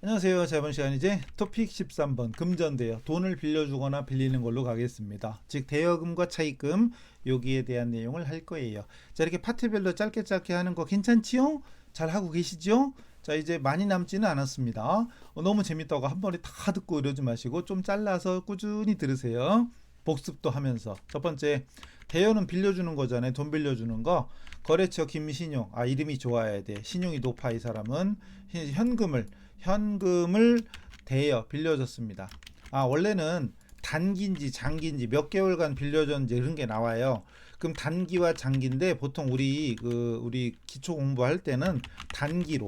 안녕하세요. 자, 이번 시간 이제 토픽 13번 금전대요. 돈을 빌려주거나 빌리는 걸로 가겠습니다. 즉 대여금과 차입금 여기에 대한 내용을 할 거예요. 자, 이렇게 파트별로 짧게 하는 거 괜찮지요? 잘 하고 계시죠? 자, 이제 많이 남지는 않았습니다. 너무 재밌다고 한 번에 다 듣고 이러지 마시고 좀 잘라서 꾸준히 들으세요. 복습도 하면서. 첫 번째, 대여는 빌려주는 거잖아요. 돈 빌려주는 거. 거래처 김신용. 아, 이름이 좋아야 돼. 신용이 높아 이 사람은. 현금을 대여 빌려줬습니다. 아, 원래는 단기인지 장기인지 몇 개월간 빌려줬는지 이런 게 나와요. 그럼 단기와 장기인데 보통 우리 기초 공부할 때는 단기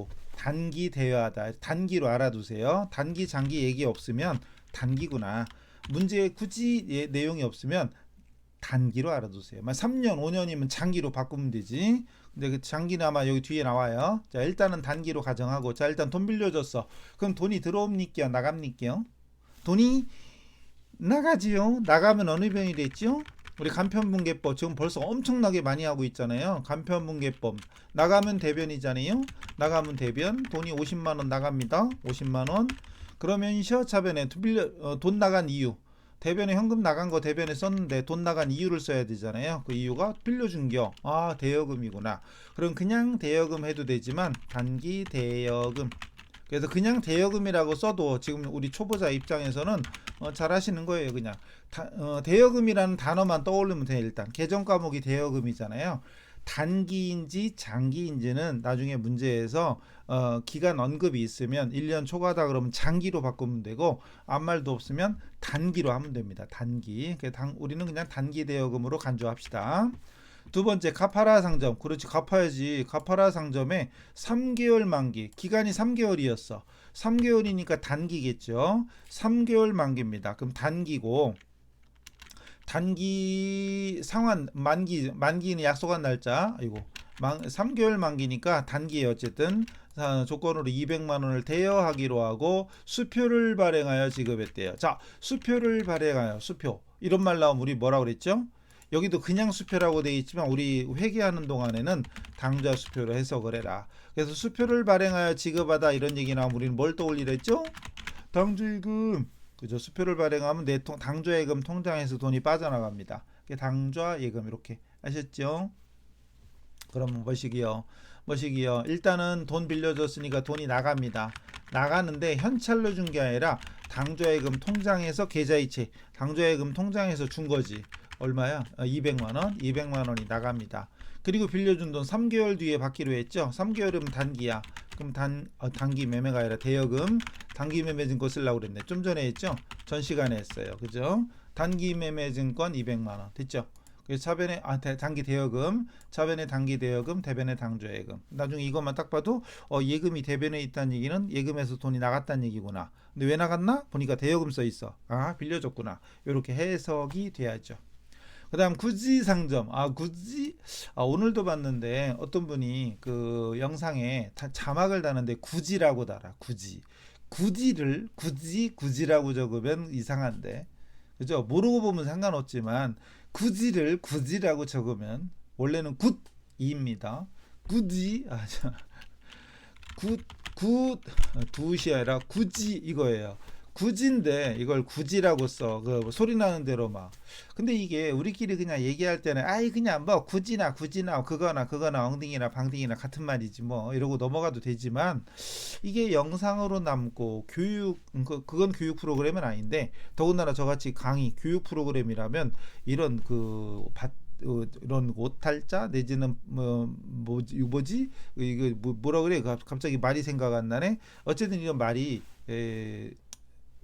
대여하다. 단기로 알아두세요. 단기 장기 얘기 없으면 단기구나. 문제에 굳이 내용이 없으면 단기로 알아두세요. 3년, 5년이면 장기로 바꾸면 되지. 근데 그 장기는 아마 여기 뒤에 나와요. 자, 일단은 단기로 가정하고, 자, 일단 돈 빌려줬어. 그럼 돈이 들어옵니까? 나갑니까? 돈이 나가지요. 나가면 어느 병이 됐죠? 우리 간편분계법 지금 벌써 엄청나게 많이 하고 있잖아요. 간편분계법 나가면 대변이잖아요. 나가면 대변. 돈이 50만 원 나갑니다. 50만 원. 그러면 차변에 돈 나간 이유. 대변에 현금 나간 거 대변에 썼는데 돈 나간 이유를 써야 되잖아요. 그 이유가 빌려준겨. 아, 대여금이구나. 그럼 그냥 대여금 해도 되지만 단기 대여금. 그래서 그냥 대여금이라고 써도 지금 우리 초보자 입장에서는 잘 하시는 거예요. 그냥 대여금이라는 단어만 떠올리면 돼요. 일단 계정 과목이 대여금이잖아요. 단기인지 장기인지는 나중에 문제에서 기간 언급이 있으면 1년 초과다 그러면 장기로 바꾸면 되고 아무 말도 없으면 단기로 하면 됩니다. 단기. 우리는 그냥 단기 대여금으로 간주합시다. 두 번째, 가파라 상점. 그렇지, 갚아야지. 가파라 상점에 3개월 만기. 기간이 3개월이었어. 3개월이니까 단기겠죠. 3개월 만기입니다. 그럼 단기고, 단기 상환 만기는 약속한 날짜. 아이고. 3개월 만기니까 단기에 어쨌든 조건으로 200만 원을 대여하기로 하고 수표를 발행하여 지급했대요. 자, 수표를 발행하여 수표. 이런 말 나오면 우리 뭐라 그랬죠? 여기도 그냥 수표라고 되어 있지만 우리 회계하는 동안에는 당좌 수표로 해석을 해라. 그래서 수표를 발행하여 지급하다 이런 얘기 나오면 우리는 뭘 떠올리랬죠? 당좌예금. 그죠? 수표를 발행하면 내 당좌예금 통장에서 돈이 빠져나갑니다. 당좌예금 이렇게 아셨죠? 그러면 뭐시기요? 일단은 돈 빌려줬으니까 돈이 나갑니다. 나가는데 현찰로 준 게 아니라 당좌예금 통장에서 계좌이체 당좌예금 통장에서 준 거지. 얼마야? 200만 원. 200만 원이 나갑니다. 그리고 빌려준 돈 3개월 뒤에 받기로 했죠. 3개월이면 단기야. 그럼 단기 매매가 아니라 대여금. 단기 매매 증권 쓰려고 그랬네. 좀 전에 했죠. 전 시간에 했어요. 그죠? 단기 매매 증권 200만 원. 됐죠? 그래서 차변에 단기 대여금, 차변에 단기 대여금, 대변에 당좌예금. 나중에 이것만 딱 봐도 예금이 대변에 있다는 얘기는 예금에서 돈이 나갔다는 얘기구나. 근데 왜 나갔나? 보니까 대여금 써 있어. 아, 빌려줬구나. 이렇게 해석이 돼야죠. 그다음 구지상점. 오늘도 봤는데 어떤 분이 그 영상에 자막을 다는데 구지라고 달아. 구지라고 적으면 이상한데. 그죠? 모르고 보면 상관없지만 구지를 구지라고 적으면 원래는 굿이입니다. 구지. 굿이 아니라 구지 이거예요. 구지인데 이걸 구지라고 써. 그 소리 나는 대로 막. 근데 이게 우리끼리 그냥 얘기할 때는 아이 그냥 뭐 구지나 그거나 엉덩이나 방댕이나 같은 말이지 뭐 이러고 넘어가도 되지만 이게 영상으로 남고 그건 교육 프로그램은 아닌데 더군다나 저같이 강의 교육 프로그램이라면 이런 이런 오탈자 내지는 뭐지 이거 뭐라 그래 갑자기 말이 생각 안 나네. 어쨌든 이런 말이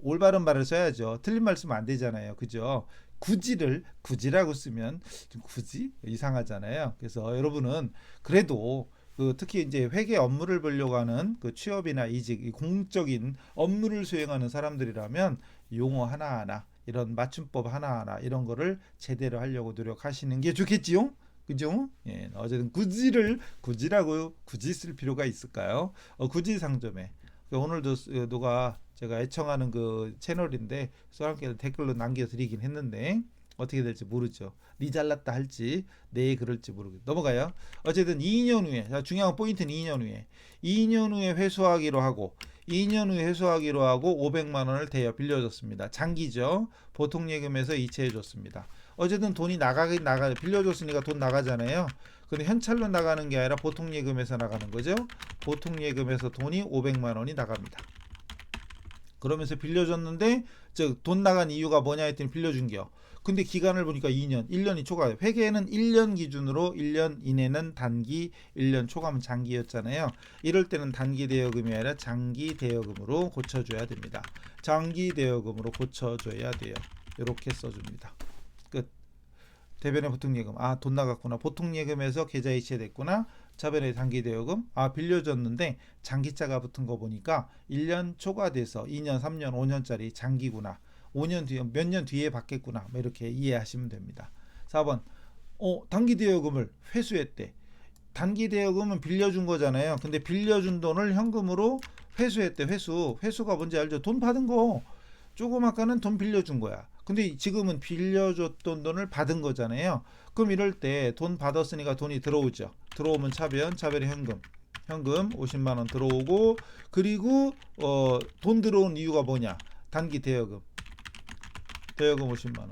올바른 말을 써야죠. 틀린 말 쓰면 안 되잖아요. 그죠? 구지라고 쓰면 좀 구지 이상하잖아요. 그래서 여러분은 그래도 특히 이제 회계 업무를 보려고 하는 그 취업이나 이직, 공적인 업무를 수행하는 사람들이라면 용어 하나하나 이런 맞춤법 하나하나 이런 거를 제대로 하려고 노력하시는 게 좋겠지요? 그죠? 예, 어쨌든 구지라고 굳이 쓸 필요가 있을까요? 구지 상점에 오늘도 누가 제가 애청하는 그 채널인데 쏘랑께 댓글로 남겨드리긴 했는데 어떻게 될지 모르죠. 니 잘났다 할지 네 그럴지 모르고 넘어가요. 어쨌든 2년 후에 자, 중요한 포인트는 2년 후에 2년 후에 회수하기로 하고 2년 후에 회수하기로 하고 500만 원을 대여 빌려줬습니다. 장기죠. 보통 예금에서 이체해 줬습니다. 어쨌든 돈이 나가긴 나가 빌려줬으니까 돈 나가잖아요. 근데 현찰로 나가는 게 아니라 보통 예금에서 나가는 거죠. 보통 예금에서 돈이 500만 원이 나갑니다. 그러면서 빌려줬는데 돈 나간 이유가 뭐냐 했더니 빌려준겨. 근데 기간을 보니까 2년, 1년이 초과해요. 회계는 1년 기준으로 1년 이내는 단기, 1년 초과면 장기였잖아요. 이럴 때는 단기 대여금이 아니라 장기 대여금으로 고쳐줘야 됩니다. 장기 대여금으로 고쳐줘야 돼요. 이렇게 써줍니다. 끝. 대변의 보통 예금. 아, 돈 나갔구나. 보통 예금에서 계좌 이체됐구나. 차변의 단기 대여금. 아, 빌려줬는데 장기자가 붙은 거 보니까 1년 초과돼서 2년, 3년, 5년짜리 장기구나. 5년 뒤에 몇 년 뒤에 받겠구나. 뭐 이렇게 이해하시면 됩니다. 4번. 단기 대여금을 회수했대. 단기 대여금은 빌려준 거잖아요. 근데 빌려준 돈을 현금으로 회수했대. 회수가 뭔지 알죠? 돈 받은 거. 조금 아까는 돈 빌려준 거야. 근데 지금은 빌려줬던 돈을 받은 거잖아요. 그럼 이럴 때 돈 받았으니까 돈이 들어오죠. 들어오면 차변의 현금 50만 원 들어오고, 그리고 돈 들어온 이유가 뭐냐? 단기 대여금 50만 원.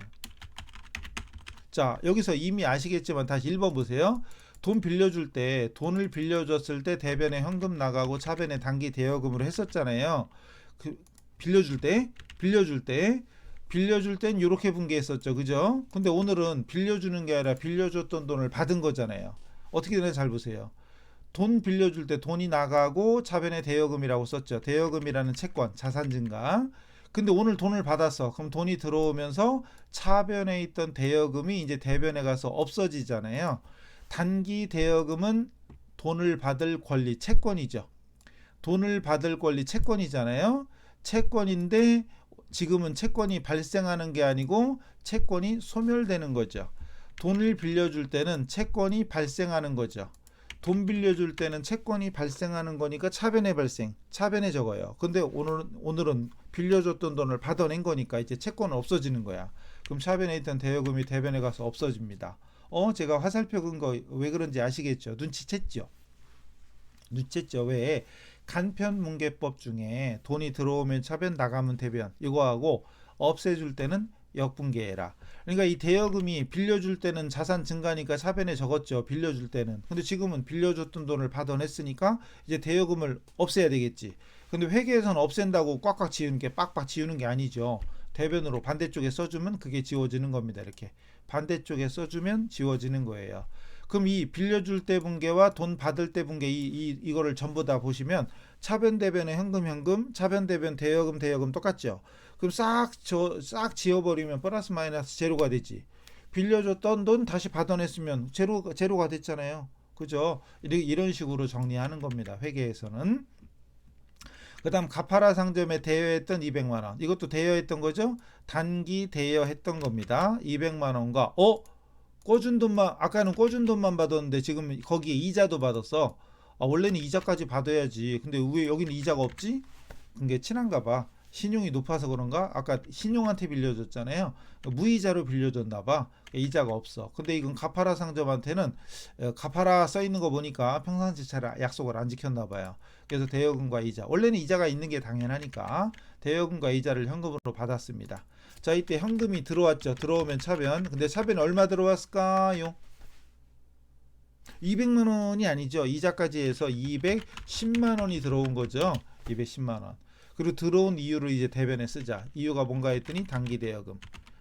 자, 여기서 이미 아시겠지만 다시 1번 보세요. 돈을 빌려줬을 때 대변에 현금 나가고 차변에 단기 대여금으로 했었잖아요. 빌려줄 땐 이렇게 분개했었죠. 그죠? 근데 오늘은 빌려주는 게 아니라 빌려줬던 돈을 받은 거잖아요. 어떻게 되나 잘 보세요. 돈 빌려줄 때 돈이 나가고 차변에 대여금이라고 썼죠. 대여금이라는 채권, 자산 증가. 근데 오늘 돈을 받았어. 그럼 돈이 들어오면서 차변에 있던 대여금이 이제 대변에 가서 없어지잖아요. 단기 대여금은 돈을 받을 권리, 채권이죠. 돈을 받을 권리, 채권이잖아요. 채권인데 지금은 채권이 발생하는 게 아니고 채권이 소멸되는 거죠. 돈을 빌려줄 때는 채권이 발생하는 거죠. 돈 빌려줄 때는 채권이 발생하는 거니까 차변의 발생, 차변에 적어요. 근데 오늘은 빌려줬던 돈을 받아낸 거니까 이제 채권은 없어지는 거야. 그럼 차변에 있던 대여금이 대변에 가서 없어집니다. 제가 화살표 근 거 왜 그런지 아시겠죠? 눈치챘죠? 왜? 간편뭉개법 중에 돈이 들어오면 차변, 나가면 대변, 이거하고 없애줄 때는 역분개해라. 그러니까 이 대여금이 빌려줄 때는 자산 증가니까 차변에 적었죠. 빌려줄 때는. 근데 지금은 빌려줬던 돈을 받아냈으니까 이제 대여금을 없애야 되겠지. 근데 회계에서는 없앤다고 꽉꽉 지우는 게 빡빡 지우는 게 아니죠. 대변으로 반대쪽에 써주면 그게 지워지는 겁니다. 이렇게 반대쪽에 써주면 지워지는 거예요. 그럼 이 빌려줄 때 분개와 돈 받을 때 분개 이거를 전부 다 보시면 차변 대변의 현금 차변 대변 대여금 똑같죠. 그럼 싹 지워버리면 플러스 마이너스 제로가 되지. 빌려줬던 돈 다시 받아냈으면 제로가 됐잖아요. 그죠? 이런 식으로 정리하는 겁니다. 회계에서는. 그 다음 가파라 상점에 대여했던 200만 원. 이것도 대여했던 거죠. 단기 대여했던 겁니다. 200만 원과 꿔준 돈만, 아까는 꿔준 돈만 받았는데 지금 거기에 이자도 받았어. 원래는 이자까지 받아야지. 근데 왜 여기는 이자가 없지? 그게 친한가 봐. 신용이 높아서 그런가? 아까 신용한테 빌려줬잖아요. 무이자로 빌려줬나 봐. 이자가 없어. 근데 이건 가파라 상점한테는 가파라 써 있는 거 보니까 평상시 잘 약속을 안 지켰나 봐요. 그래서 대여금과 이자. 원래는 이자가 있는 게 당연하니까 대여금과 이자를 현금으로 받았습니다. 자, 이때 현금이 들어왔죠. 들어오면 차변. 근데 차변이 얼마 들어왔을까요? 200만 원이 아니죠. 이자까지 해서 210만 원이 들어온 거죠. 210만 원. 그리고 들어온 이유를 이제 대변에 쓰자. 이유가 뭔가 했더니 단기 대여금.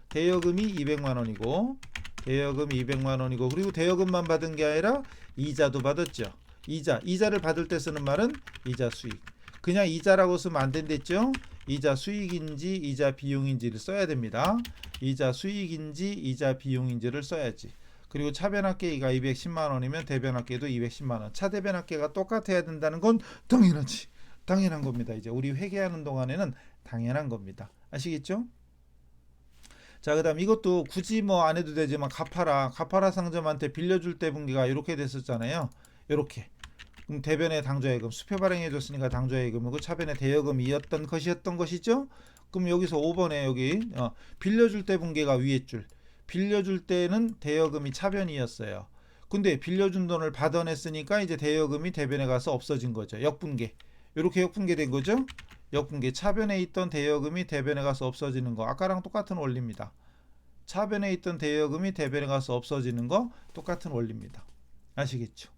대여금이 200만 원이고 대여금이 200만 원이고 그리고 대여금만 받은 게 아니라 이자도 받았죠. 이자를 받을 때 쓰는 말은 이자 수익. 그냥 이자라고 쓰면 안 된댔죠. 이자 수익인지 이자 비용인지를 써야 됩니다. 이자 수익인지 이자 비용인지를 써야지. 그리고 차변합계가 210만 원이면 대변합계도 210만 원. 차대변합계가 똑같아야 된다는 건 당연한 겁니다. 이제 우리 회계하는 동안에는 당연한 겁니다. 아시겠죠? 자, 그다음 이것도 굳이 뭐 안 해도 되지만 가파라 상점한테 빌려줄 때 분기가 이렇게 됐었잖아요. 이렇게. 그럼 대변에 당좌예금 수표 발행해줬으니까 당좌예금이고 차변에 대여금이었던 것이죠. 그럼 여기서 5번에 여기 빌려줄 때 분기가 위에 줄. 빌려줄 때는 대여금이 차변이었어요. 근데 빌려준 돈을 받아냈으니까 이제 대여금이 대변에 가서 없어진 거죠. 역분계. 이렇게 역분계된 거죠. 역분계. 차변에 있던 대여금이 대변에 가서 없어지는 거. 아까랑 똑같은 원리입니다. 차변에 있던 대여금이 대변에 가서 없어지는 거 똑같은 원리입니다. 아시겠죠?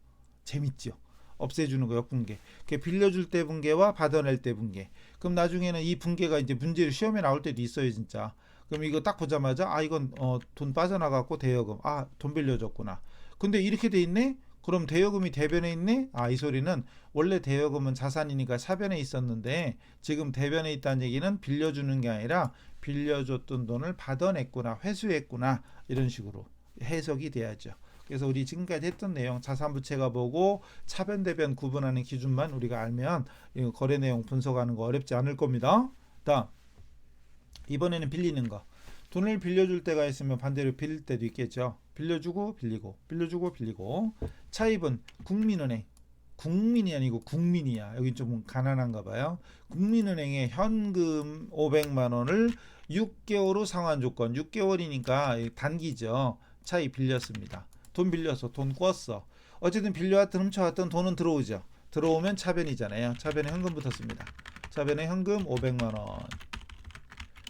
재밌죠? 없애주는 거 역분계. 빌려줄 때 분계와 받아낼 때 분계. 그럼 나중에는 이 분계가 이제 문제로 시험에 나올 때도 있어요, 진짜. 그럼 이거 딱 보자마자 이건 돈 빠져나갔고 대여금. 돈 빌려줬구나. 근데 이렇게 돼 있네? 그럼 대여금이 대변에 있네? 이 소리는 원래 대여금은 자산이니까 차변에 있었는데 지금 대변에 있다는 얘기는 빌려주는 게 아니라 빌려줬던 돈을 받아냈구나, 회수했구나, 이런 식으로 해석이 돼야죠. 그래서 우리 지금까지 했던 내용 자산부채가 보고 차변 대변 구분하는 기준만 우리가 알면 거래 내용 분석하는 거 어렵지 않을 겁니다. 다음 이번에는 빌리는 거. 돈을 빌려줄 때가 있으면 반대로 빌릴 때도 있겠죠. 빌려주고 빌리고 빌려주고 빌리고. 차입은 국민은행. 국민이 아니고 국민이야. 여기 좀 가난한가 봐요. 국민은행에 현금 500만 원을 6개월 후 상환 조건. 6개월이니까 단기죠. 차입 빌렸습니다. 돈 빌려서 돈 꿨어. 어쨌든 빌려왔든 훔쳐왔든 돈은 들어오죠. 들어오면 차변이잖아요. 차변에 현금 붙었습니다. 차변에 현금 500만 원.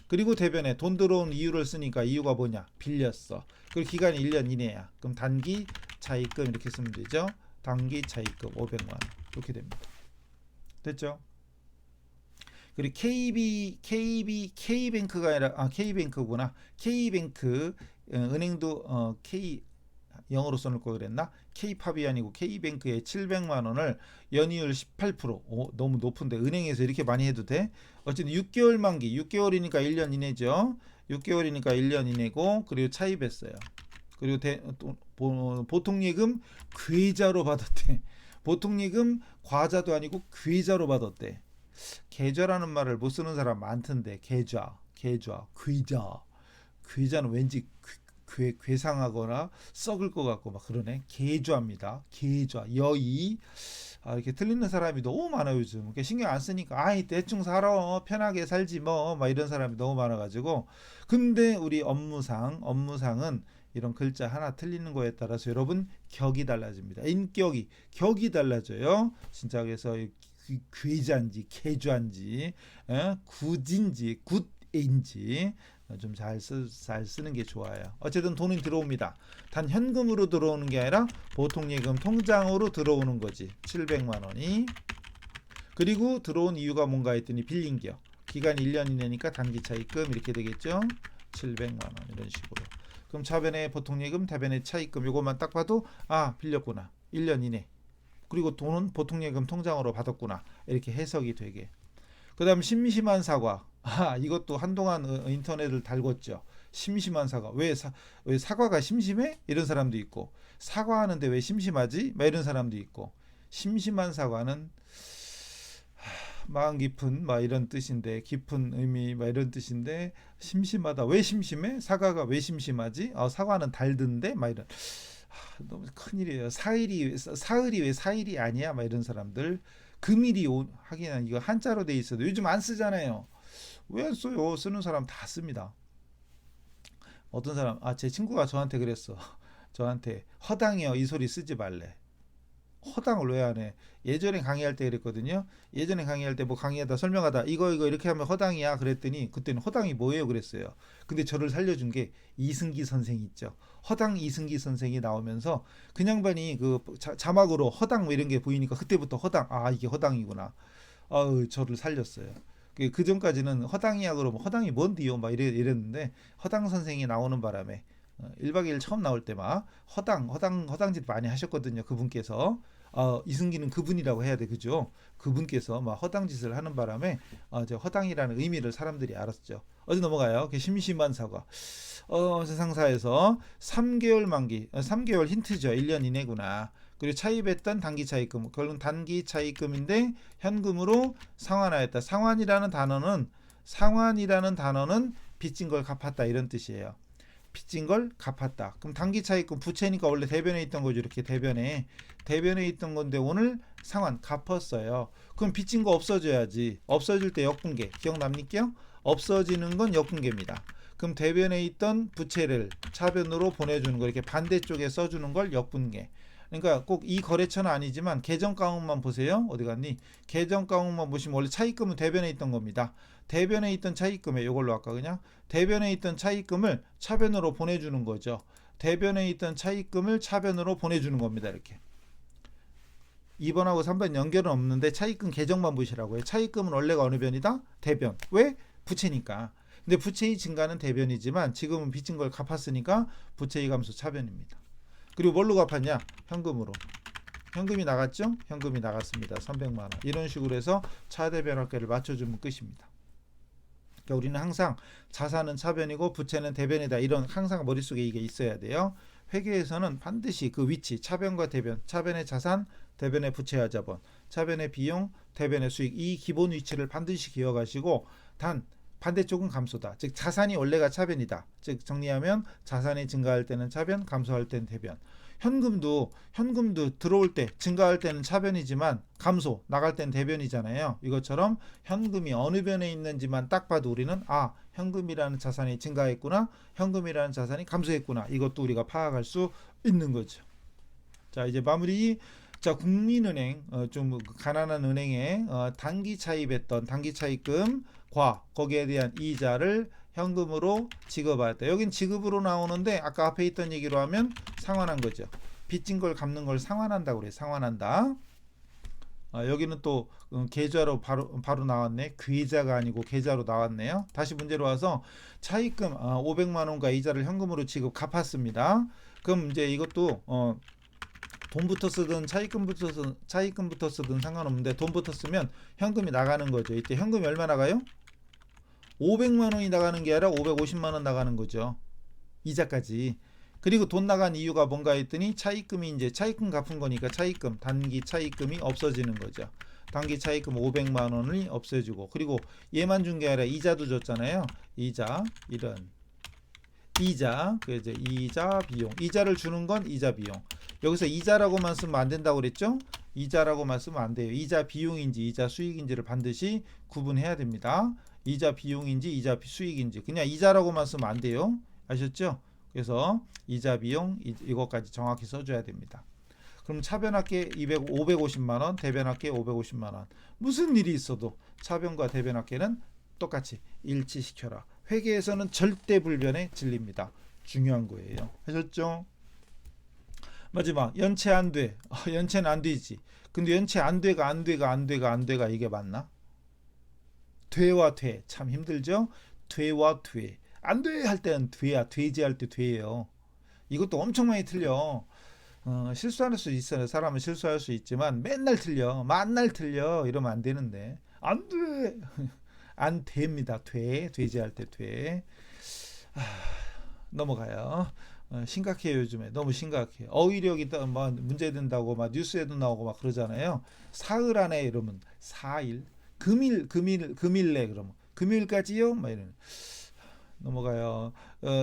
그리고 대변에 돈 들어온 이유를 쓰니까 이유가 뭐냐? 빌렸어. 그리고 기간이 1년 이내야. 그럼 단기 차입금 이렇게 쓰면 되죠. 단기 차입금 500만 원. 이렇게 됩니다. 됐죠? 그리고 K뱅크가 아니라 K뱅크구나. K뱅크 은행도 영어로 써놓을 걸 그랬나? K팝이 아니고 K뱅크에 700만 원을 연이율 18%. 너무 높은데 은행에서 이렇게 많이 해도 돼? 어쨌든 6개월 만기. 6개월이니까 1년 이내죠. 6개월이니까 1년 이내고 그리고 차입했어요. 그리고 보통예금 괴자로 받았대. 보통예금 과자도 아니고 괴자로 받았대. 계좌라는 말을 못 쓰는 사람 많던데. 계좌, 괴자. 괴자는 왠지 괴상하거나 썩을 것 같고 막 그러네. 계좌입니다. 계좌, 여의. 이렇게 틀리는 사람이 너무 많아요 요즘. 그러니까 신경 안 쓰니까 대충 살아, 편하게 살지 뭐, 막 이런 사람이 너무 많아가지고. 근데 우리 업무상은 이런 글자 하나 틀리는 거에 따라서 여러분 격이 달라집니다. 인격이 격이 달라져요. 진짜. 그래서 괴자인지 계좌인지 굿인지 굿인지 좀 잘 쓰는 게 좋아요. 어쨌든 돈이 들어옵니다. 단 현금으로 들어오는 게 아니라 보통예금 통장으로 들어오는 거지. 700만 원이. 그리고 들어온 이유가 뭔가 했더니 빌린 겨. 기간 1년 이내니까 단기 차입금 이렇게 되겠죠. 700만 원 이런 식으로. 그럼 차변에 보통예금, 대변에 차입금 요것만 딱 봐도 빌렸구나. 1년 이내. 그리고 돈은 보통예금 통장으로 받았구나. 이렇게 해석이 되게. 그 다음 심심한 사과. 이것도 한동안 인터넷을 달궜죠. 심심한 사과. 왜 사과가 심심해? 이런 사람도 있고, 사과하는데 왜 심심하지? 막 이런 사람도 있고. 심심한 사과는 마음 깊은 막 이런 뜻인데, 깊은 의미 막 이런 뜻인데, 심심하다. 왜 심심해? 사과가 왜 심심하지? 사과는 달던데 막 이런. 너무 큰일이에요. 사흘이 왜 사일이 아니야? 막 이런 사람들. 금일이 하기는 이거 한자로 돼 있어도 요즘 안 쓰잖아요. 왜 안 써요? 쓰는 사람 다 씁니다. 어떤 사람, 제 친구가 저한테 그랬어. 저한테 허당이요, 이 소리 쓰지 말래. 허당을 왜 안 해? 예전에 강의할 때 그랬거든요. 예전에 강의할 때 뭐 강의하다 설명하다 이거 이렇게 하면 허당이야 그랬더니 그때는 허당이 뭐예요 그랬어요. 근데 저를 살려준 게 이승기 선생 있죠. 허당 이승기 선생이 나오면서 그냥 반이 그 자막으로 허당 뭐 이런 게 보이니까 그때부터 허당, 이게 허당이구나. 저를 살렸어요. 그 전까지는 허당이야 그러면 허당이 뭔데요 막 이랬는데 허당 선생이 나오는 바람에 1박 2일 처음 나올 때 막 허당짓 많이 하셨거든요. 그분께서 이승기는 그분이라고 해야 돼, 그죠? 그분께서 막 허당짓을 하는 바람에 허당이라는 의미를 사람들이 알았죠. 어디 넘어가요? 심심한 사과. 세상사에서 3개월 만기, 3개월 힌트죠. 1년 이내구나. 그리고 차입했던 단기 차입금, 결국 단기 차입금인데 현금으로 상환하였다. 상환이라는 단어는 빚진 걸 갚았다 이런 뜻이에요. 빚진 걸 갚았다. 그럼 단기 차입금 부채니까 원래 대변에 있던 거죠. 이렇게 대변에 있던 건데 오늘 상환 갚았어요. 그럼 빚진 거 없어져야지. 없어질 때 역분계 기억납니까? 없어지는 건 역분계입니다. 그럼 대변에 있던 부채를 차변으로 보내주는 거, 이렇게 반대쪽에 써주는 걸 역분계. 그러니까 꼭 이 거래처는 아니지만 계정가액만 보세요. 어디 갔니? 계정가액만 보시면 원래 차입금은 대변에 있던 겁니다. 대변에 있던 차입금에 이걸로 아까 그냥 대변에 있던 차입금을 차변으로 보내주는 거죠. 대변에 있던 차입금을 차변으로 보내주는 겁니다. 이렇게 2번하고 3번 연결은 없는데 차입금 계정만 보시라고요. 차입금은 원래가 어느 변이다? 대변. 왜? 부채니까. 근데 부채의 증가는 대변이지만 지금은 빚진 걸 갚았으니까 부채의 감소 차변입니다. 그리고 뭘로 갚았냐? 현금으로. 현금이 나갔죠? 현금이 나갔습니다. 300만 원. 이런 식으로 해서 차대변합계를 맞춰주면 끝입니다. 그러니까 우리는 항상 자산은 차변이고 부채는 대변이다. 이런 항상 머릿속에 이게 있어야 돼요. 회계에서는 반드시 그 위치, 차변과 대변, 차변의 자산, 대변의 부채와 자본, 차변의 비용, 대변의 수익, 이 기본 위치를 반드시 기억하시고, 단 반대쪽은 감소다. 즉 자산이 원래가 차변이다. 즉 정리하면 자산이 증가할 때는 차변, 감소할 때는 대변. 현금도 들어올 때 증가할 때는 차변이지만 감소, 나갈 때는 대변이잖아요. 이것처럼 현금이 어느 변에 있는지만 딱 봐도 우리는 현금이라는 자산이 증가했구나, 현금이라는 자산이 감소했구나, 이것도 우리가 파악할 수 있는 거죠. 자, 이제 마무리. 자, 국민은행, 좀 가난한 은행에 단기 차입했던 단기 차입금과 거기에 대한 이자를 현금으로 지급하였다. 여긴 지급으로 나오는데 아까 앞에 있던 얘기로 하면 상환한 거죠. 빚진 걸 갚는 걸 상환한다고 그래. 상환한다. 여기는 또 계좌로 바로 나왔네. 괴자가 아니고 계좌로 나왔네요. 다시 문제로 와서 차입금 500만 원과 이자를 현금으로 지급 갚았습니다. 그럼 이제 이것도 돈부터 쓰든 차입금부터 쓰든 상관없는데 돈부터 쓰면 현금이 나가는 거죠. 이때 현금이 얼마 나가요? 500만 원이 나가는 게 아니라 550만 원 나가는 거죠. 이자까지. 그리고 돈 나간 이유가 뭔가 했더니 차입금이 이제 차입금 갚은 거니까 차입금, 단기 차입금이 없어지는 거죠. 단기 차입금 500만 원이 없어지고, 그리고 얘만 준 게 아니라 이자도 줬잖아요. 이자, 이런 이자, 그 이제 이자 비용, 이자를 주는 건 이자 비용. 여기서 이자라고만 쓰면 안 된다고 그랬죠? 이자라고만 쓰면 안 돼요. 이자 비용인지 이자 수익인지를 반드시 구분해야 됩니다. 이자 비용인지 이자 수익인지 그냥 이자라고만 쓰면 안 돼요. 아셨죠? 그래서 이자 비용 이것까지 정확히 써줘야 됩니다. 그럼 차변합계 550만 원, 대변합계 550만 원. 무슨 일이 있어도 차변과 대변합계는 똑같이 일치시켜라. 회계에서는 절대 불변의 진리입니다. 중요한 거예요. 하셨죠? 마지막 연체 안 돼. 연체는 안 되지. 근데 연체 안 돼가 이게 맞나? 돼와 돼. 참 힘들죠? 돼와 돼. 안 돼 할 때는 돼야. 돼지 할 때 돼예요. 이것도 엄청 많이 틀려. 실수할 수 있어요. 사람은 실수할 수 있지만 맨날 틀려. 만날 틀려. 이러면 안 되는데. 안 돼. 안 됩니다. 돼지 할 때 돼. 넘어가요. 심각해요. 요즘에 너무 심각해. 어휘력이 막 문제 된다고 막 뉴스에도 나오고 막 그러잖아요. 사흘 안에 이러면 4일, 금일내 그러면 금요일까지요? 막 이런. 넘어가요.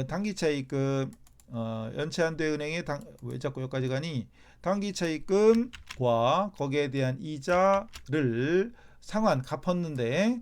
단기 차입금 연체한대 은행에 왜 자꾸 여기까지 가니? 단기 차입금과 거기에 대한 이자를 상환 갚았는데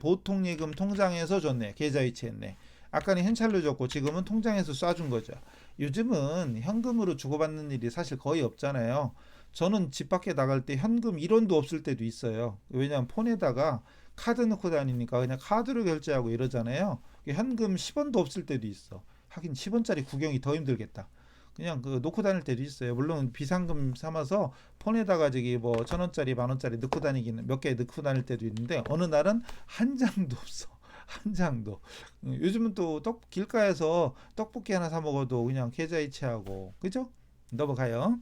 보통 예금 통장에서 줬네. 계좌 이체했네. 아까는 현찰로 줬고 지금은 통장에서 쏴준 거죠. 요즘은 현금으로 주고받는 일이 사실 거의 없잖아요. 저는 집 밖에 나갈 때 현금 1원도 없을 때도 있어요. 왜냐하면 폰에다가 카드 넣고 다니니까 그냥 카드로 결제하고 이러잖아요. 현금 10원도 없을 때도 있어. 하긴 10원짜리 구경이 더 힘들겠다. 그냥 놓고 다닐 때도 있어요. 물론 비상금 삼아서 폰에다가 저기 뭐 1,000원짜리, 10,000원짜리 넣고 다니기는 몇 개 넣고 다닐 때도 있는데 어느 날은 한 장도 없어. 한 장도. 요즘은 또 길가에서 떡볶이 하나 사 먹어도 그냥 계좌 이체하고, 그죠? 넘어가요.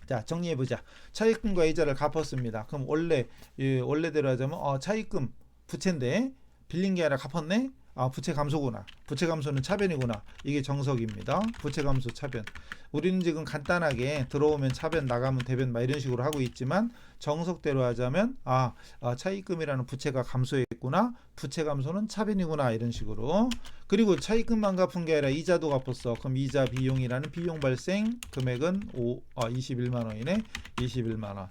자, 정리해보자. 차입금과 이자를 갚았습니다. 그럼 원래대로 하자면 차입금 부채인데 빌린 게 아니라 갚았네? 부채 감소구나. 부채 감소는 차변이구나. 이게 정석입니다. 부채 감소 차변. 우리는 지금 간단하게 들어오면 차변, 나가면 대변 막 이런 식으로 하고 있지만 정석대로 하자면 차입금이라는 부채가 감소했구나. 부채 감소는 차변이구나. 이런 식으로. 그리고 차입금만 갚은 게 아니라 이자도 갚았어. 그럼 이자 비용이라는 비용 발생 금액은 21만 원이네. 21만 원.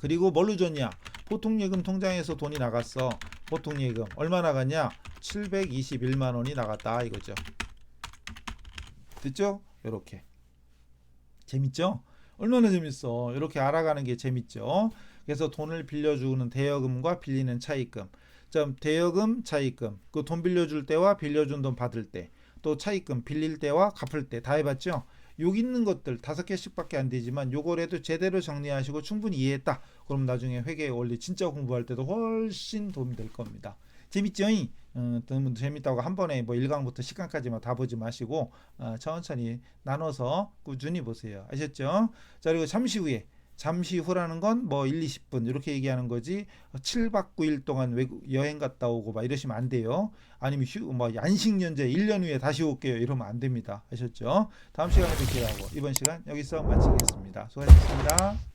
그리고 뭘로 줬냐? 보통 예금 통장에서 돈이 나갔어. 보통 예금 얼마 나갔냐? 721만 원이 나갔다 이거죠. 됐죠? 이렇게 재밌죠? 얼마나 재밌어. 이렇게 알아가는 게 재밌죠. 그래서 돈을 빌려주는 대여금과 빌리는 차입금. 자, 대여금, 차입금. 그 돈 빌려줄 때와 빌려준 돈 받을 때, 또 차입금 빌릴 때와 갚을 때 다 해봤죠? 여기 있는 것들 5개씩밖에 안 되지만 요거라도 제대로 정리하시고 충분히 이해했다. 그럼 나중에 회계 원리 진짜 공부할 때도 훨씬 도움이 될 겁니다. 재밌죠? 너무 재밌다고 한 번에 뭐 1강부터 10강까지만 다 보지 마시고 천천히 나눠서 꾸준히 보세요. 아셨죠? 자, 그리고 잠시 후라는 건 뭐 1, 20분 이렇게 얘기하는 거지 7박 9일 동안 외국 여행 갔다 오고 막 이러시면 안 돼요. 아니면 뭐 안식년제 1년 후에 다시 올게요. 이러면 안 됩니다. 아셨죠? 다음 시간에 뵙기로 하고 이번 시간 여기서 마치겠습니다. 수고하셨습니다.